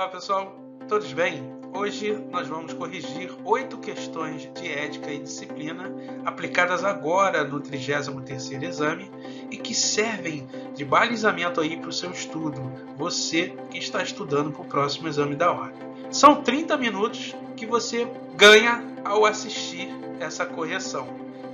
Olá pessoal, todos bem? Hoje nós vamos corrigir 8 questões de ética e disciplina aplicadas agora no 33º exame e que servem de balizamento aí para o seu estudo, você que está estudando para o próximo exame da ordem. São 30 minutos que você ganha ao assistir essa correção.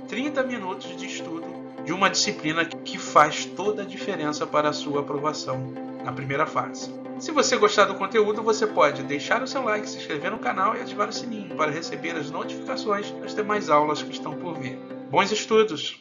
30 minutos de estudo de uma disciplina que faz toda a diferença para a sua aprovação na primeira fase. Se você gostar do conteúdo, você pode deixar o seu like, se inscrever no canal e ativar o sininho para receber as notificações das demais aulas que estão por vir. Bons estudos!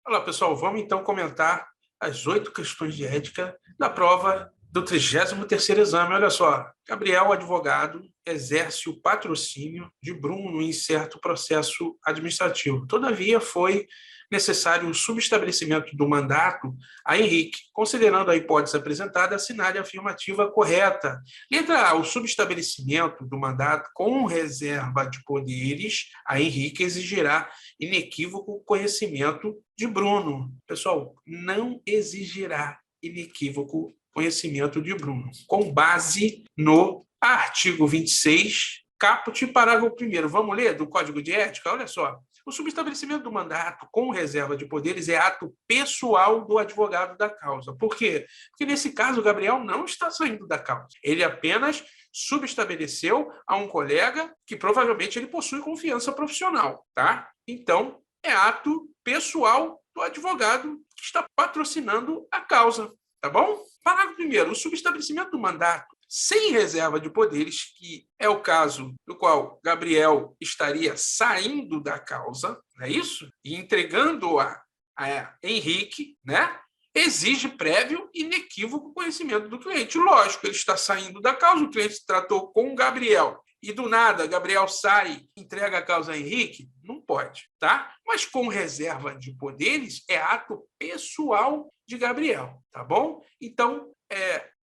Olá pessoal, vamos então comentar as 8 questões de ética da prova do 33º exame. Olha só, Gabriel, advogado, exerce o patrocínio de Bruno em certo processo administrativo. Todavia, foi necessário o subestabelecimento do mandato a Henrique, considerando a hipótese apresentada, assinar a afirmativa correta. Letra A, o subestabelecimento do mandato com reserva de poderes a Henrique exigirá inequívoco conhecimento de Bruno. Pessoal, não exigirá inequívoco conhecimento de Bruno, com base no artigo 26, caput, parágrafo 1º. Vamos ler do Código de Ética? Olha só. O subestabelecimento do mandato com reserva de poderes é ato pessoal do advogado da causa. Por quê? Porque nesse caso o Gabriel não está saindo da causa. Ele apenas subestabeleceu a um colega que provavelmente ele possui confiança profissional, tá? Então, é ato pessoal do advogado que está patrocinando a causa. Tá bom? Parágrafo 1º. O subestabelecimento do mandato sem reserva de poderes, que é o caso do qual Gabriel estaria saindo da causa, não é isso? E entregando-a a Henrique, né? Exige prévio e inequívoco conhecimento do cliente. Lógico, ele está saindo da causa, o cliente se tratou com Gabriel e do nada Gabriel sai e entrega a causa a Henrique, não pode, tá? Mas com reserva de poderes é ato pessoal de Gabriel, tá bom? Então,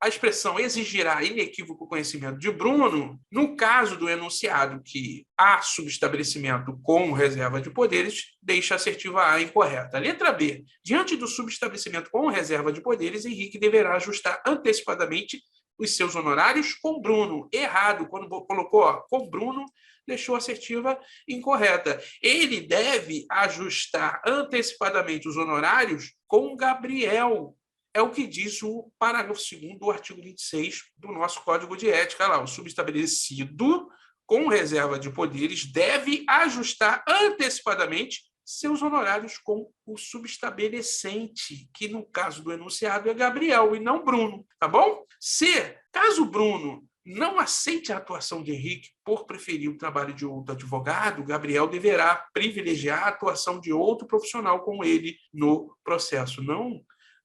a expressão exigirá inequívoco conhecimento de Bruno, no caso do enunciado que há subestabelecimento com reserva de poderes, deixa a assertiva A incorreta. Letra B. Diante do subestabelecimento com reserva de poderes, Henrique deverá ajustar antecipadamente os seus honorários com Bruno. Errado, quando colocou com Bruno, deixou a assertiva incorreta. Ele deve ajustar antecipadamente os honorários com Gabriel. É o que diz o parágrafo 2º do artigo 26 do nosso Código de Ética. Lá, o subestabelecido com reserva de poderes deve ajustar antecipadamente seus honorários com o subestabelecente, que no caso do enunciado é Gabriel e não Bruno, tá bom? Se, caso Bruno não aceite a atuação de Henrique por preferir o trabalho de outro advogado, Gabriel deverá privilegiar a atuação de outro profissional com ele no processo. Não,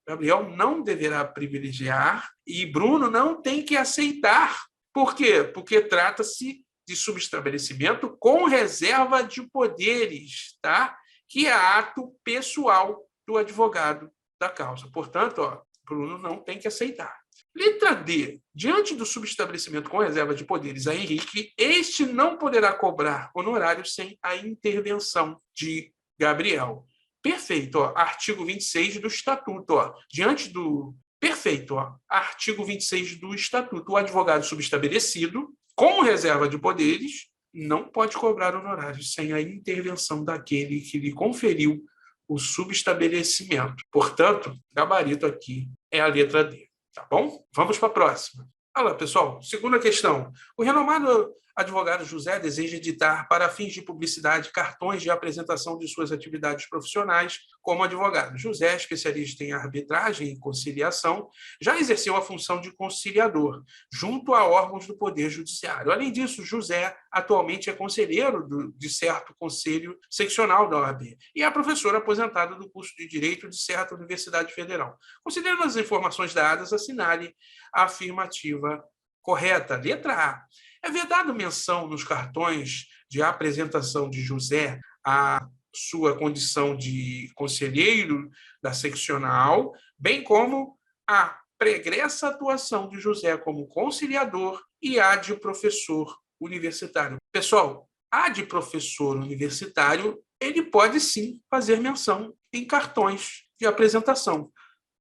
Gabriel não deverá privilegiar e Bruno não tem que aceitar. Por quê? Porque trata-se de subestabelecimento com reserva de poderes, tá? Que é ato pessoal do advogado da causa. Portanto, Bruno não tem que aceitar. Letra D. Diante do subestabelecimento com reserva de poderes a Henrique, este não poderá cobrar honorários sem a intervenção de Gabriel. Perfeito. Artigo 26 do Estatuto. Diante do... Perfeito. Artigo 26 do Estatuto. O advogado subestabelecido, com reserva de poderes, não pode cobrar honorários sem a intervenção daquele que lhe conferiu o subestabelecimento. Portanto, gabarito aqui é a letra D. Tá bom? Vamos para a próxima. Olha, pessoal, segunda questão. O renomado advogado José deseja editar, para fins de publicidade, cartões de apresentação de suas atividades profissionais como advogado. José, especialista em arbitragem e conciliação, já exerceu a função de conciliador, junto a órgãos do Poder Judiciário. Além disso, José atualmente é conselheiro de certo conselho seccional da OAB e é professor aposentado do curso de Direito de certa Universidade Federal. Considerando as informações dadas, assinale a afirmativa correta. Letra A. É vedada menção nos cartões de apresentação de José a sua condição de conselheiro da seccional, bem como a pregressa atuação de José como conciliador e a de professor universitário. Pessoal, a de professor universitário ele pode sim fazer menção em cartões de apresentação,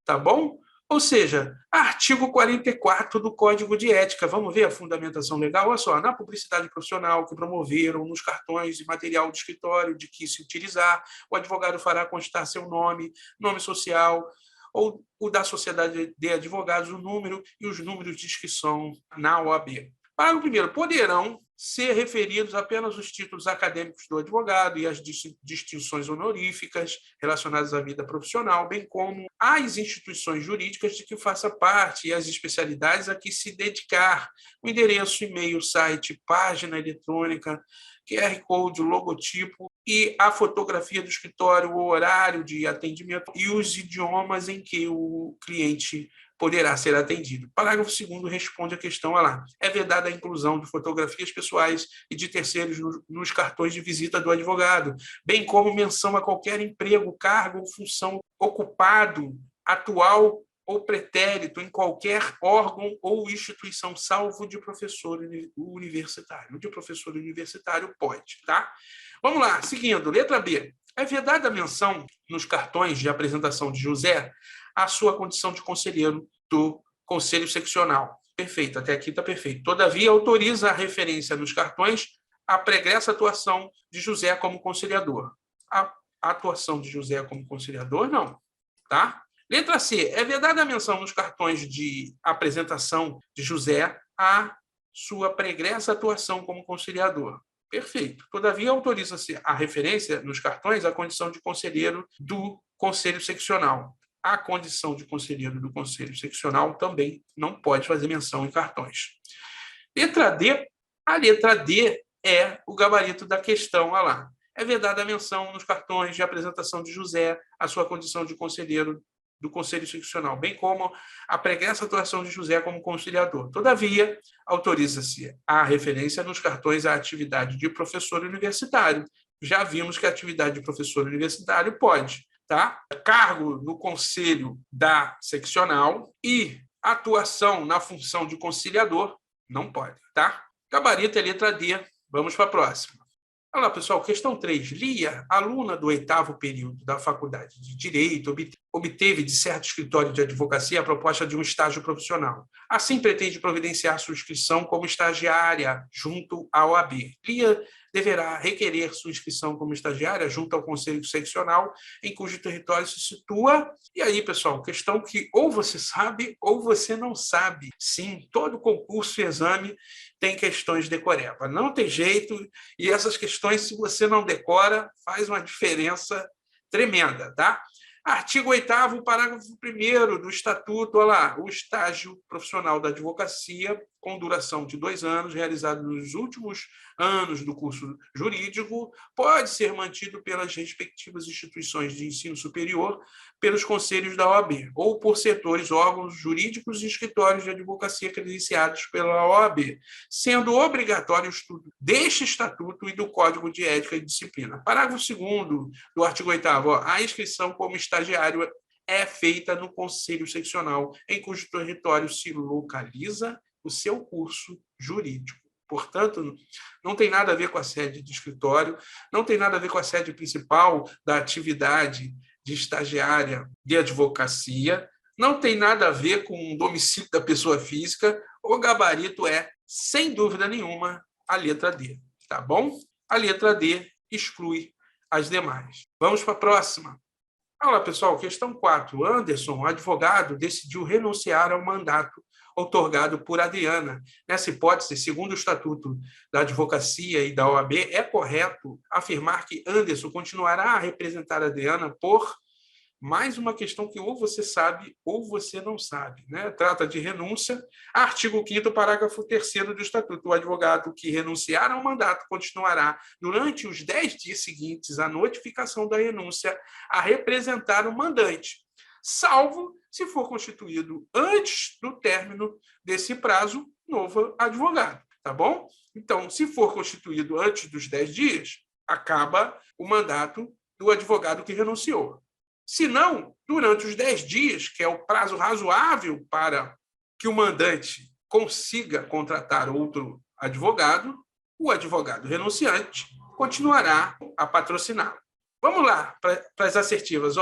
tá bom? Ou seja, artigo 44 do Código de Ética. Vamos ver a fundamentação legal? Olha só, na publicidade profissional que promoveram nos cartões e material do escritório de que se utilizar, o advogado fará constar seu nome, nome social, ou o da sociedade de advogados, o número e os números de inscrição na OAB. Parágrafo 1º. Poderão ser referidos apenas os títulos acadêmicos do advogado e as distinções honoríficas relacionadas à vida profissional, bem como as instituições jurídicas de que faça parte e as especialidades a que se dedicar, o endereço, e-mail, site, página eletrônica, QR Code, logotipo e a fotografia do escritório, o horário de atendimento e os idiomas em que o cliente poderá ser atendido. Parágrafo 2º responde à questão lá. É vedada a inclusão de fotografias pessoais e de terceiros nos cartões de visita do advogado, bem como menção a qualquer emprego, cargo ou função ocupado, atual ou pretérito em qualquer órgão ou instituição, salvo de professor universitário. De professor universitário pode, tá? Vamos lá, seguindo. Letra B. É vedada a menção nos cartões de apresentação de José a sua condição de conselheiro do Conselho Seccional. Perfeito, até aqui está perfeito. Todavia, autoriza a referência nos cartões à pregressa atuação de José como conciliador. A atuação de José como conciliador, não. Tá? Letra C. É vedada a menção nos cartões de apresentação de José a sua pregressa atuação como conciliador. Perfeito. Todavia, autoriza-se a referência nos cartões à condição de conselheiro do Conselho Seccional. A condição de conselheiro do Conselho Seccional também não pode fazer menção em cartões. Letra D. A letra D é o gabarito da questão. Olha lá. É vedada a menção nos cartões de apresentação de José a sua condição de conselheiro do Conselho Seccional, bem como a pregressa atuação de José como conciliador. Todavia, autoriza-se a referência nos cartões à atividade de professor universitário. Já vimos que a atividade de professor universitário pode, tá? Cargo no conselho da seccional e atuação na função de conciliador não pode, tá? Gabarito é letra D. Vamos para a próxima. Olha lá, pessoal, questão 3. Lia, aluna do 8º período da Faculdade de Direito, obteve de certo escritório de advocacia a proposta de um estágio profissional. Assim, pretende providenciar sua inscrição como estagiária junto à OAB. Lia deverá requerer sua inscrição como estagiária junto ao Conselho Seccional, em cujo território se situa. E aí, pessoal, questão que ou você sabe ou você não sabe. Sim, todo concurso e exame tem questões decoreba. Não tem jeito, e essas questões, se você não decora, faz uma diferença tremenda, tá? Artigo 8º, parágrafo 1º do Estatuto, olha lá, o estágio profissional da advocacia, com duração de 2 anos, realizado nos últimos anos do curso jurídico, pode ser mantido pelas respectivas instituições de ensino superior, pelos conselhos da OAB, ou por setores, órgãos jurídicos e escritórios de advocacia credenciados pela OAB, sendo obrigatório o estudo deste Estatuto e do Código de Ética e Disciplina. Parágrafo 2º do artigo 8º, a inscrição como estagiário é feita no Conselho Seccional, em cujo território se localiza o seu curso jurídico. Portanto, não tem nada a ver com a sede de escritório, não tem nada a ver com a sede principal da atividade de estagiária de advocacia, não tem nada a ver com o domicílio da pessoa física. O gabarito é, sem dúvida nenhuma, a letra D. Tá bom? A letra D exclui as demais. Vamos para a próxima. Olá, pessoal. Questão 4. Anderson, advogado, decidiu renunciar ao mandato outorgado por Adriana. Nessa hipótese, segundo o Estatuto da Advocacia e da OAB, é correto afirmar que Anderson continuará a representar Adriana por mais uma questão que ou você sabe ou você não sabe, né? Trata de renúncia. Artigo 5º, parágrafo 3º do Estatuto. O advogado que renunciar ao mandato continuará, durante os 10 dias seguintes à notificação da renúncia, a representar o mandante, salvo se for constituído antes do término desse prazo novo advogado, tá bom? Então, se for constituído antes dos 10 dias, acaba o mandato do advogado que renunciou. Se não, durante os 10 dias, que é o prazo razoável para que o mandante consiga contratar outro advogado, o advogado renunciante continuará a patrociná-lo. Vamos lá para as assertivas.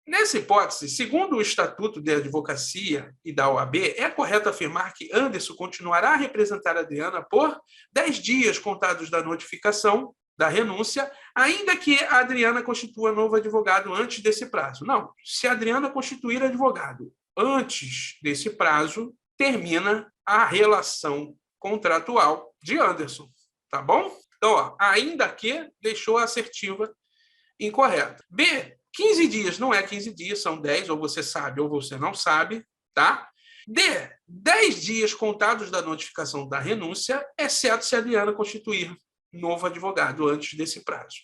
Nessa hipótese, segundo o Estatuto de Advocacia e da OAB, é correto afirmar que Anderson continuará a representar a Adriana por 10 dias contados da notificação da renúncia, ainda que a Adriana constitua novo advogado antes desse prazo. Não, se a Adriana constituir advogado antes desse prazo, termina a relação contratual de Anderson, tá bom? Então, ainda que deixou a assertiva incorreta. B, 15 dias não é 15 dias, são 10, ou você sabe ou você não sabe, tá? D, 10 dias contados da notificação da renúncia, exceto se a Adriana constituir novo advogado antes desse prazo.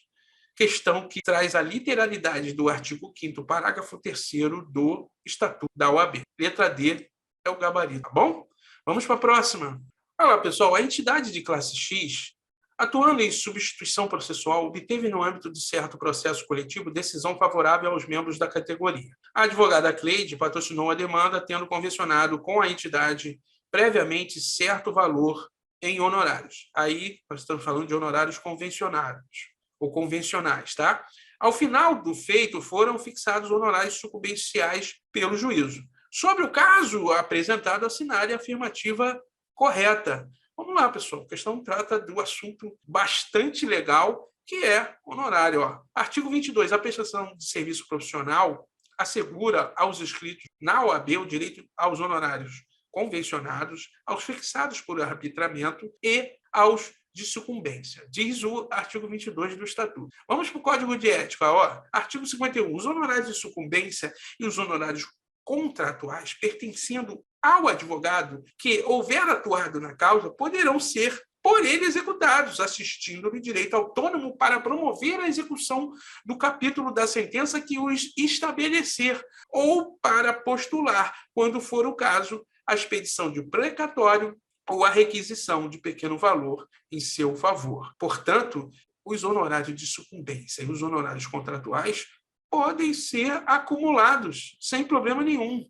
Questão que traz a literalidade do artigo 5º, parágrafo 3º do Estatuto da OAB. Letra D é o gabarito, tá bom? Vamos para a próxima. Olha lá, pessoal, a entidade de classe X, atuando em substituição processual, obteve no âmbito de certo processo coletivo decisão favorável aos membros da categoria. A advogada Cleide patrocinou a demanda, tendo convencionado com a entidade previamente certo valor em honorários. Aí nós estamos falando de honorários convencionados ou convencionais, tá? Ao final do feito, foram fixados honorários sucumbenciais pelo juízo. Sobre o caso apresentado, assinale a afirmativa correta. Vamos lá, pessoal. A questão trata do assunto bastante legal, que é honorário. Artigo 22. A prestação de serviço profissional assegura aos inscritos na OAB o direito aos honorários convencionados, aos fixados por arbitramento e aos de sucumbência, diz o artigo 22 do Estatuto. Vamos para o Código de Ética. Artigo 51. Os honorários de sucumbência e os honorários contratuais pertencendo ao advogado que houver atuado na causa poderão ser por ele executados, assistindo-lhe direito autônomo para promover a execução do capítulo da sentença que os estabelecer ou para postular, quando for o caso, a expedição de precatório ou a requisição de pequeno valor em seu favor. Portanto, os honorários de sucumbência e os honorários contratuais podem ser acumulados sem problema nenhum.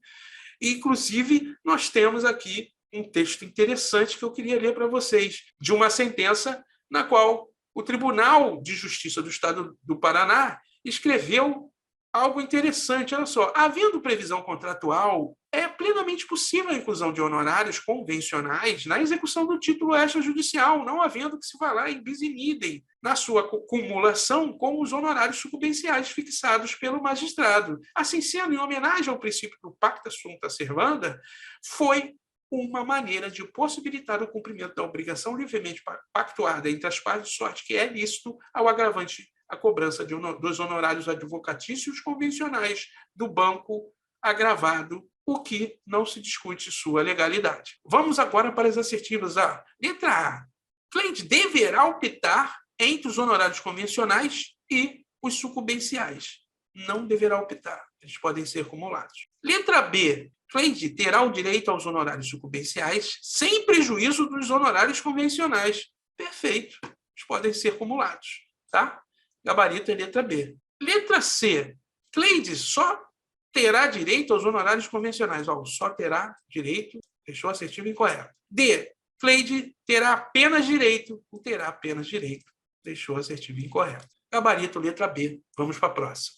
Inclusive, nós temos aqui um texto interessante que eu queria ler para vocês, de uma sentença na qual o Tribunal de Justiça do Estado do Paraná escreveu algo interessante. Olha só, havendo previsão contratual, é plenamente possível a inclusão de honorários convencionais na execução do título extrajudicial, não havendo que se falar em bis in idem na sua cumulação com os honorários sucumbenciais fixados pelo magistrado. Assim sendo, em homenagem ao princípio do pacta sunt servanda, foi uma maneira de possibilitar o cumprimento da obrigação livremente pactuada entre as partes, de sorte que é lícito ao agravante a cobrança dos honorários advocatícios convencionais do banco agravado, o que não se discute sua legalidade. Vamos agora para as assertivas. Letra A. Cliente deverá optar entre os honorários convencionais e os sucumbenciais. Não deverá optar. Eles podem ser acumulados. Letra B. Cliente terá o direito aos honorários sucumbenciais sem prejuízo dos honorários convencionais. Perfeito. Eles podem ser acumulados. Tá? Gabarito é letra B. Letra C. Cleide só terá direito aos honorários convencionais. Só terá direito, fechou assertivo incorreto. D. Cleide terá apenas direito, não terá apenas direito, deixou assertivo incorreto. Gabarito, letra B. Vamos para a próxima.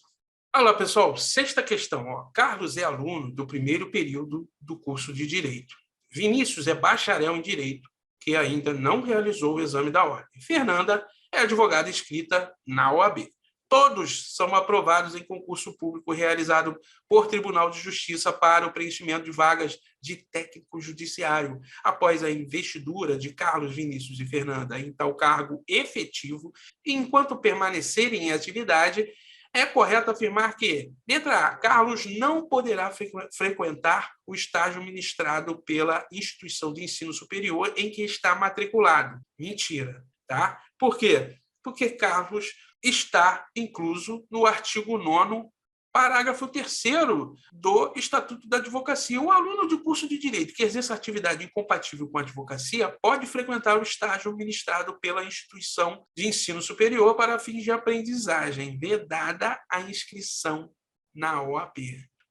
Olá, pessoal. Sexta questão. Carlos é aluno do primeiro período do curso de Direito. Vinícius é bacharel em Direito, que ainda não realizou o exame da ordem. Fernanda é advogada inscrita na OAB. Todos são aprovados em concurso público realizado por Tribunal de Justiça para o preenchimento de vagas de técnico judiciário. Após a investidura de Carlos, Vinícius e Fernanda em tal cargo efetivo, enquanto permanecerem em atividade, é correto afirmar que, letra A, Carlos não poderá frequentar o estágio ministrado pela instituição de ensino superior em que está matriculado. Mentira, tá? Por quê? Porque Carlos está incluso no artigo 9º, parágrafo 3º do Estatuto da Advocacia. O aluno de curso de Direito que exerça atividade incompatível com a advocacia pode frequentar o estágio ministrado pela instituição de ensino superior para fins de aprendizagem, vedada a inscrição na OAB.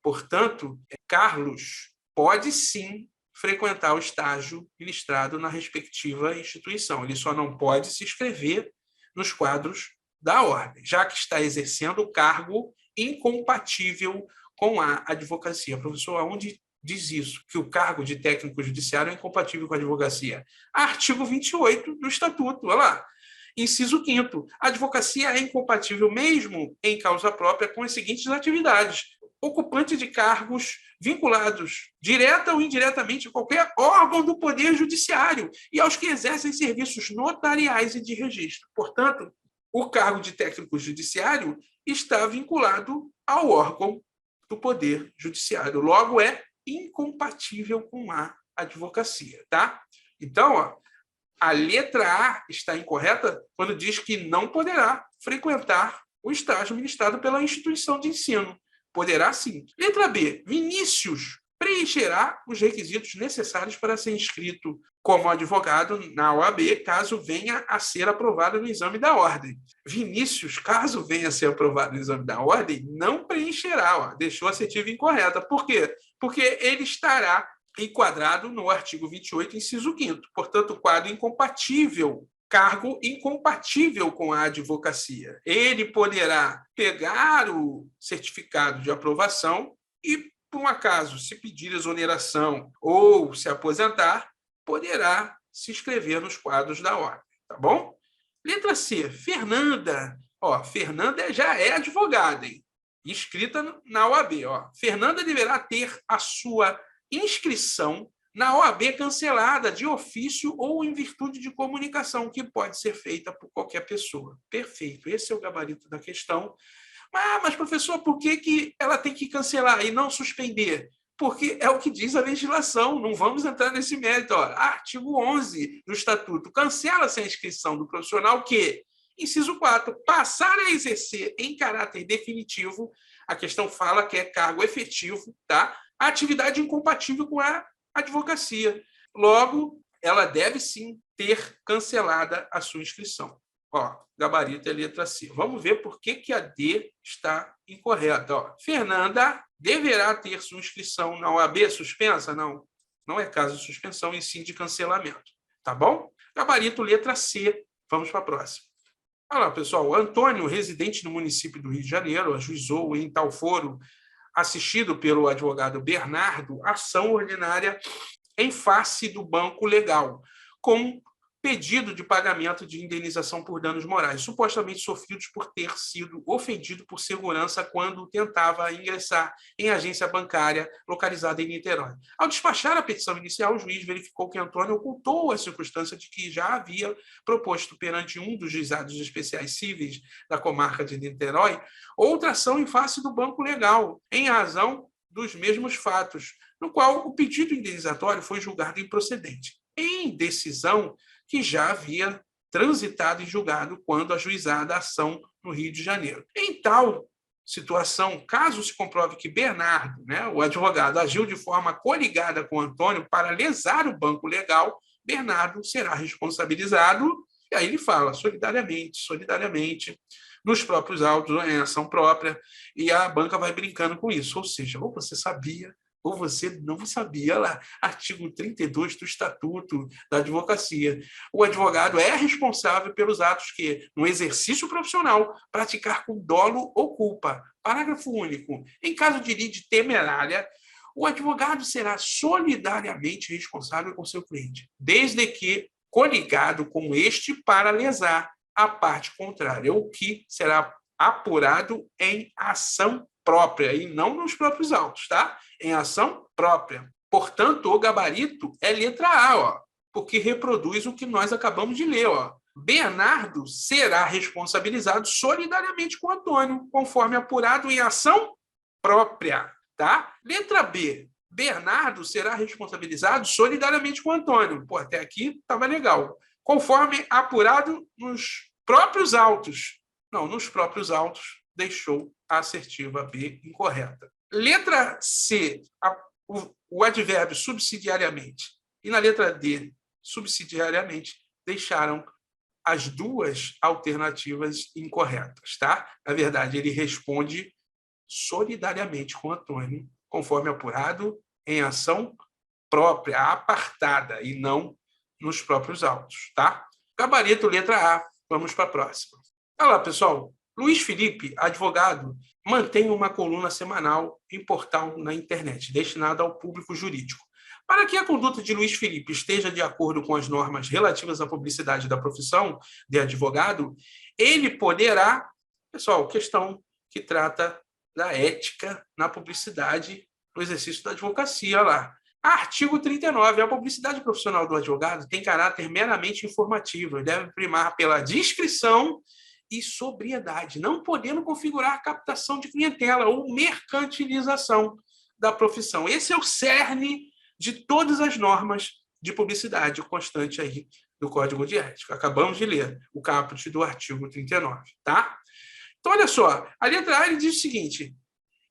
Portanto, Carlos pode sim frequentar o estágio ministrado na respectiva instituição. Ele só não pode se inscrever nos quadros da ordem, já que está exercendo o cargo incompatível com a advocacia. Professor, aonde diz isso? Que o cargo de técnico judiciário é incompatível com a advocacia? Artigo 28 do Estatuto, olha lá. Inciso 5º. A advocacia é incompatível mesmo em causa própria com as seguintes atividades: ocupante de cargos vinculados, direta ou indiretamente, a qualquer órgão do Poder Judiciário e aos que exercem serviços notariais e de registro. Portanto, o cargo de técnico judiciário está vinculado ao órgão do Poder Judiciário. Logo, é incompatível com a advocacia, tá? Então, a letra A está incorreta quando diz que não poderá frequentar o estágio ministrado pela instituição de ensino. Poderá sim. Letra B. Vinícius preencherá os requisitos necessários para ser inscrito como advogado na OAB, caso venha a ser aprovado no exame da ordem. Vinícius, caso venha a ser aprovado no exame da ordem, não preencherá, deixou a assertiva incorreta. Por quê? Porque ele estará enquadrado no artigo 28, inciso 5º. Portanto, quadro incompatível, cargo incompatível com a advocacia. Ele poderá pegar o certificado de aprovação e, por um acaso, se pedir exoneração ou se aposentar, poderá se inscrever nos quadros da ordem, tá bom? Letra C, Fernanda. Fernanda já é advogada, hein? Inscrita na OAB. Fernanda deverá ter a sua inscrição na OAB cancelada de ofício ou em virtude de comunicação, que pode ser feita por qualquer pessoa. Perfeito, esse é o gabarito da questão. Mas professor, por que ela tem que cancelar e não suspender? Porque é o que diz a legislação, não vamos entrar nesse mérito. Artigo 11 do Estatuto, cancela-se a inscrição do profissional que, inciso 4, passar a exercer em caráter definitivo, a questão fala que é cargo efetivo, tá? A atividade incompatível com a advocacia. Logo, ela deve sim ter cancelada a sua inscrição. Gabarito é letra C. Vamos ver por que a D está incorreta. Fernanda deverá ter sua inscrição na OAB suspensa? Não. Não é caso de suspensão, e sim de cancelamento. Tá bom? Gabarito letra C. Vamos para a próxima. Olha lá, pessoal. Antônio, residente no município do Rio de Janeiro, ajuizou em tal foro, assistido pelo advogado Bernardo, ação ordinária em face do Banco Legal, com pedido de pagamento de indenização por danos morais, supostamente sofridos por ter sido ofendido por segurança quando tentava ingressar em agência bancária localizada em Niterói. Ao despachar a petição inicial, o juiz verificou que Antônio ocultou a circunstância de que já havia proposto perante um dos juizados especiais cíveis da comarca de Niterói outra ação em face do Banco Legal, em razão dos mesmos fatos, no qual o pedido indenizatório foi julgado improcedente, em decisão que já havia transitado e julgado quando ajuizada a ação no Rio de Janeiro. Em tal situação, caso se comprove que Bernardo, o advogado, agiu de forma coligada com Antônio para lesar o Banco Legal, Bernardo será responsabilizado, e aí ele fala, solidariamente, nos próprios autos, em ação própria, e a banca vai brincando com isso. Ou seja, ou você sabia, ou você não sabia. Lá, artigo 32 do Estatuto da Advocacia. O advogado é responsável pelos atos que, no exercício profissional, praticar com dolo ou culpa. Parágrafo único. Em caso de lide temerária, o advogado será solidariamente responsável com seu cliente, desde que coligado com este para lesar a parte contrária, o que será apurado em ação própria e não nos próprios autos, tá? Em ação própria. Portanto, o gabarito é letra A, porque reproduz o que nós acabamos de ler, Bernardo será responsabilizado solidariamente com Antônio, conforme apurado em ação própria, tá? Letra B. Bernardo será responsabilizado solidariamente com Antônio. Até aqui estava legal. Conforme apurado nos próprios autos. Não, nos próprios autos deixou a assertiva B incorreta. Letra C, o advérbio subsidiariamente. E na letra D, subsidiariamente, deixaram as duas alternativas incorretas, tá? Na verdade, ele responde solidariamente com Antônio, conforme apurado em ação própria, apartada, e não nos próprios autos, tá? Gabarito, letra A. Vamos para a próxima. Olha lá, pessoal. Luiz Felipe, advogado, mantém uma coluna semanal em portal na internet, destinada ao público jurídico. Para que a conduta de Luiz Felipe esteja de acordo com as normas relativas à publicidade da profissão de advogado, ele poderá, pessoal, questão que trata da ética na publicidade no exercício da advocacia, olha lá. Artigo 39. A publicidade profissional do advogado tem caráter meramente informativo e deve primar pela discrição e sobriedade, não podendo configurar captação de clientela ou mercantilização da profissão. Esse é o cerne de todas as normas de publicidade constante aí do Código de Ética. Acabamos de ler o caput do artigo 39, tá? Então, olha só, a letra A ele diz o seguinte: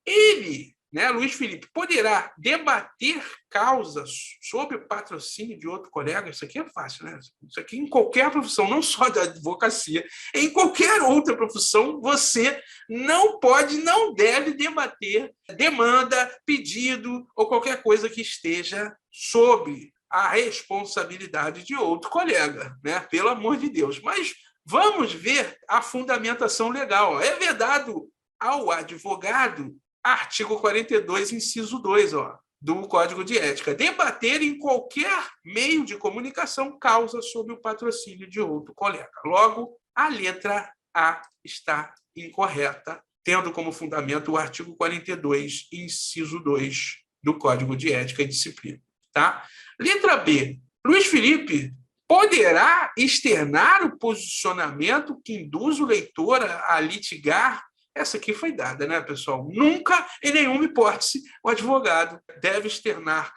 ele, Luiz Felipe, poderá debater causas sob o patrocínio de outro colega. Isso aqui é fácil, né? Isso aqui em qualquer profissão, não só da advocacia, em qualquer outra profissão, você não pode, não deve debater demanda, pedido ou qualquer coisa que esteja sob a responsabilidade de outro colega, né? Pelo amor de Deus. Mas vamos ver a fundamentação legal. É vedado ao advogado, artigo 42, inciso 2, do Código de Ética, debater em qualquer meio de comunicação causa sob o patrocínio de outro colega. Logo, a letra A está incorreta, tendo como fundamento o artigo 42, inciso 2 do Código de Ética e Disciplina. Tá? Letra B. Luiz Felipe poderá externar o posicionamento que induz o leitor a litigar. Essa aqui foi dada, né, pessoal? Nunca, em nenhuma hipótese, o advogado deve externar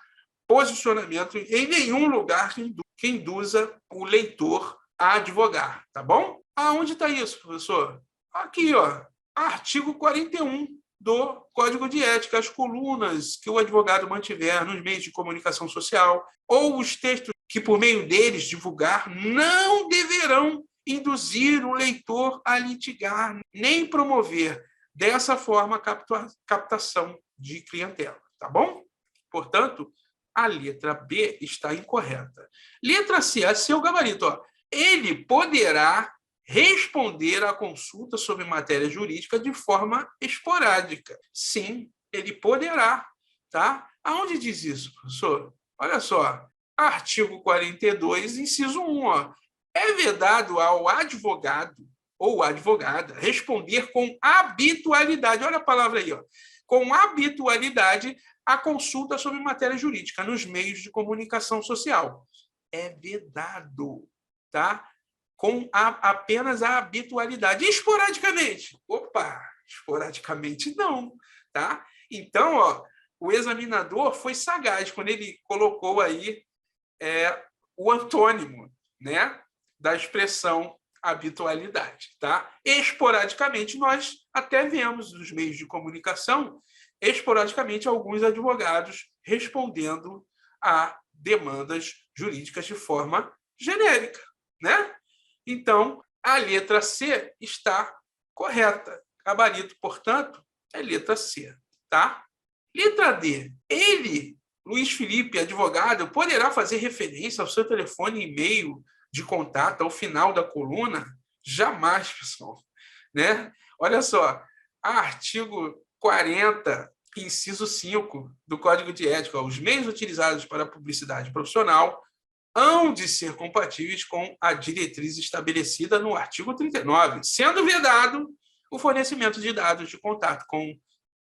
posicionamento em nenhum lugar que induza o leitor a advogar, tá bom? Aonde está isso, professor? Aqui, artigo 41 do Código de Ética, as colunas que o advogado mantiver nos meios de comunicação social ou os textos que, por meio deles, divulgar, não deverão induzir o leitor a litigar, nem promover dessa forma a captação de clientela, tá bom? Portanto, a letra B está incorreta. Letra C, é seu gabarito, ele poderá responder à consulta sobre matéria jurídica de forma esporádica. Sim, ele poderá, tá? Aonde diz isso, professor? Olha só, artigo 42, inciso 1, é vedado ao advogado ou advogada responder com habitualidade, olha a palavra aí, com habitualidade a consulta sobre matéria jurídica nos meios de comunicação social. É vedado, tá? Com apenas a habitualidade. E esporadicamente? Opa, esporadicamente não, tá? Então, o examinador foi sagaz quando ele colocou aí o antônimo, né, da expressão habitualidade, tá? Esporadicamente, nós até vemos nos meios de comunicação, esporadicamente, alguns advogados respondendo a demandas jurídicas de forma genérica, né? Então, a letra C está correta. Gabarito, portanto, é letra C, tá? Letra D. Ele, Luiz Felipe, advogado, poderá fazer referência ao seu telefone e e-mail de contato ao final da coluna? Jamais, pessoal. Né? Olha só, artigo 40, inciso 5 do Código de Ética, os meios utilizados para a publicidade profissional hão de ser compatíveis com a diretriz estabelecida no artigo 39, sendo vedado o fornecimento de dados de contato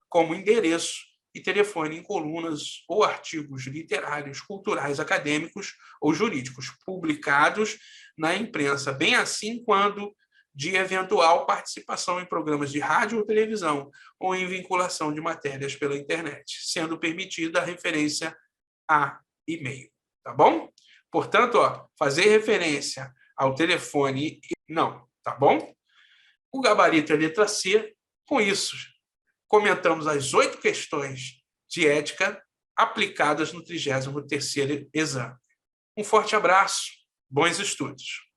como endereço e telefone em colunas ou artigos literários, culturais, acadêmicos ou jurídicos, publicados na imprensa, bem assim quando de eventual participação em programas de rádio ou televisão ou em vinculação de matérias pela internet, sendo permitida a referência a e-mail. Tá bom? Portanto, fazer referência ao telefone, não, tá bom? O gabarito é letra C. Com isso, comentamos as 8 questões de ética aplicadas no 33º exame. Um forte abraço, bons estudos.